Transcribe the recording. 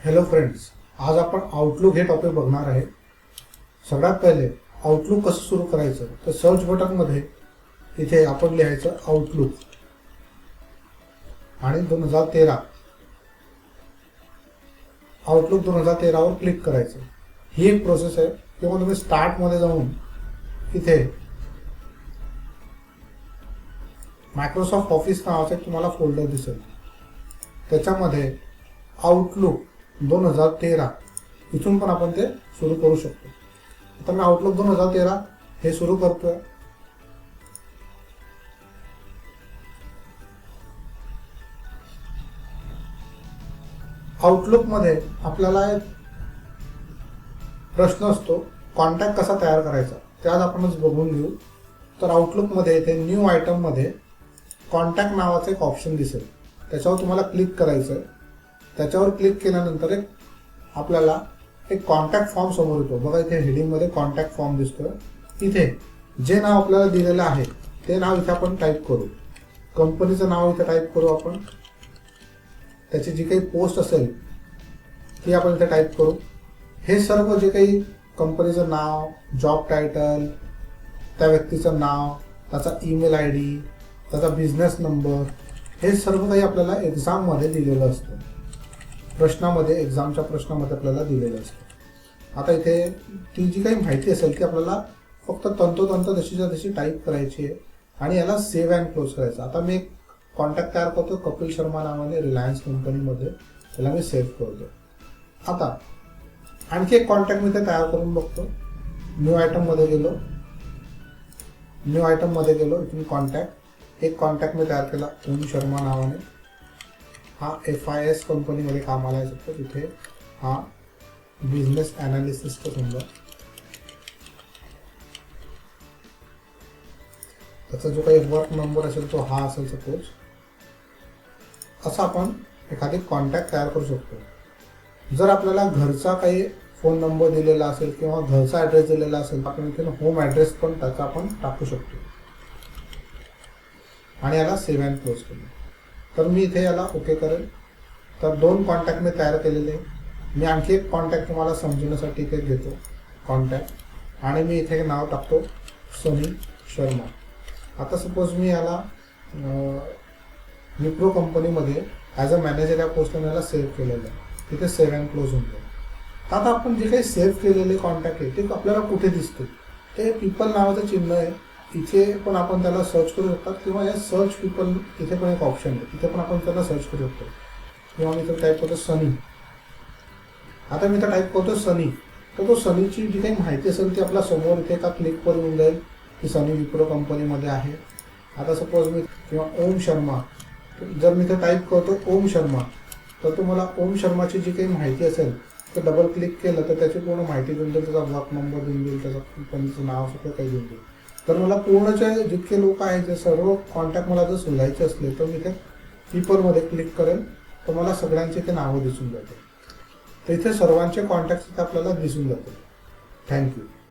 Hello friends, आज आपण outlook हे टॉपिक बघणार आहे। सगळ्यात पहिले आउटलुक कसं सुरू करायचं तर सर्च बटन मध्ये इथे आपण लिहायचं आउटलुक आणि 2013 आउटलुक 2013 वर क्लिक करायचं। ही एक प्रोसेस आहे। किंवा तुम्ही स्टार्ट मध्ये जाऊन इथे मायक्रोसॉफ्ट ऑफिस नावाचा तुम्हाला फोल्डर दिसेल, त्याच्यामध्ये आउटलुक 2013 इथून पण आपण ते सुरू करू शकतो। आता मी आउटलुक 2013 हे सुरू करतोय। आउटलुक मध्ये आपल्याला एक प्रश्न असतो, कॉन्टॅक्ट कसा तयार करायचा, ते आज आपणच बघून घेऊ। तर आउटलुक मध्ये इथे न्यू आयटम मध्ये कॉन्टॅक्ट नावाचं एक ऑप्शन दिसेल, त्याच्यावर तुम्हाला क्लिक करायचं आहे। त्याच्यावर क्लिक केल्यानंतर आपल्याला एक कॉन्टॅक्ट फॉर्म समोर येतो। बघा इथे हेडिंग मध्ये कॉन्टॅक्ट फॉर्म दिसतोय। इथे जे नाव आपल्याला दिलेलं आहे ते नाव इथे आपण टाईप करू। कंपनीचं नाव इथे टाईप करू आपण। त्याची जी काही पोस्ट असेल ती आपण इथे टाईप करू। हे सर्व जे काही कंपनीचं नाव, जॉब टायटल, त्या व्यक्तीचं नाव, त्याचा ईमेल आयडी, त्याचा बिझनेस नंबर, हे सर्व काही आपल्याला एक्झाम मध्ये दिलेलं असतं। प्रश्नामध्ये, एक्झामच्या प्रश्नामध्ये आपल्याला दिलेलं असतं। आता इथे ती जी काही माहिती असेल ती आपल्याला फक्त तंतोतंत जशीच्या तशी टाईप करायची आहे आणि याला सेव्ह अँड क्लोज करायचं। आता मी एक कॉन्टॅक्ट तयार करतो कपिल शर्मा नावाने, रिलायन्स कंपनीमध्ये, त्याला मी सेव्ह करतो। आता आणखी एक कॉन्टॅक्ट मी ते तयार करून बघतो। न्यू आयटम मध्ये गेलो, इथून कॉन्टॅक्ट, एक कॉन्टॅक्ट मी तयार केला ओम शर्मा नावाने। हा FIS कंपनीमध्ये कामाला आहे शकतो। तिथे हा बिझनेस ॲनालिसिसचा समजा, त्याचा जो काही वर्क नंबर असेल तो हा असेल सपोज। असं आपण एखादी कॉन्टॅक्ट तयार करू शकतो। जर आपल्याला घरचा काही फोन नंबर दिलेला असेल किंवा घरचा ॲड्रेस दिलेला असेल, आपण इथे होम ॲड्रेस पण त्याचा आपण टाकू शकतो आणि याला सेव्ह अँड क्लोज करू। तर मी इथे याला ओके करेल। तर 2 कॉन्टॅक्ट मी तयार केलेले। मी आणखी एक कॉन्टॅक्ट तुम्हाला समजण्यासाठी इथे घेतो कॉन्टॅक्ट, आणि मी इथे नाव टाकतो सनी शर्मा। आता सपोज मी याला विप्रो कंपनीमध्ये ॲज अ मॅनेजर या पोस्टने याला सेव्ह केलेलं आहे। तिथे सेव्ह अँड क्लोज होऊन जाईल। आता आपण जे काही सेव्ह केलेले कॉन्टॅक्ट आहे ते आपल्याला कुठे दिसते, ते पीपल नावाचं चिन्ह आहे, इथे पण आपण त्याला सर्च करू शकतात। किंवा या सर्च पीपल इथे पण एक ऑप्शन आहे, तिथे पण आपण त्याला सर्च करू शकतो। किंवा मी इथे टाईप करतो सनी। आता मी इथे टाईप करतो सनी, तर तो सनीची जी काही माहिती असेल ती आपल्या समोर इथे एका क्लिकवर येऊन जाईल की सनी विप्रो कंपनीमध्ये आहे। आता सपोज मी किंवा ओम शर्मा, जर मी इथे टाईप करतो ओम शर्मा, तर तुम्हाला ओम शर्माची जी काही माहिती असेल तर डबल क्लिक केलं तर त्याची पूर्ण माहिती देऊन देईल, त्याचा वर्क नंबर देऊन देईल, त्याचं कंपनीचं नाव सगळं काही देऊन देईल। तर मला पूर्णचे जितके लोक आहेत, जे सर्व कॉन्टॅक्ट मला जर शोधायचे असले तर मी इथे पीपलमध्ये क्लिक करेल, तर मला सगळ्यांचे ते नावं दिसून जातील। तर इथे सर्वांचे कॉन्टॅक्ट आपल्याला दिसून जातील। थँक्यू।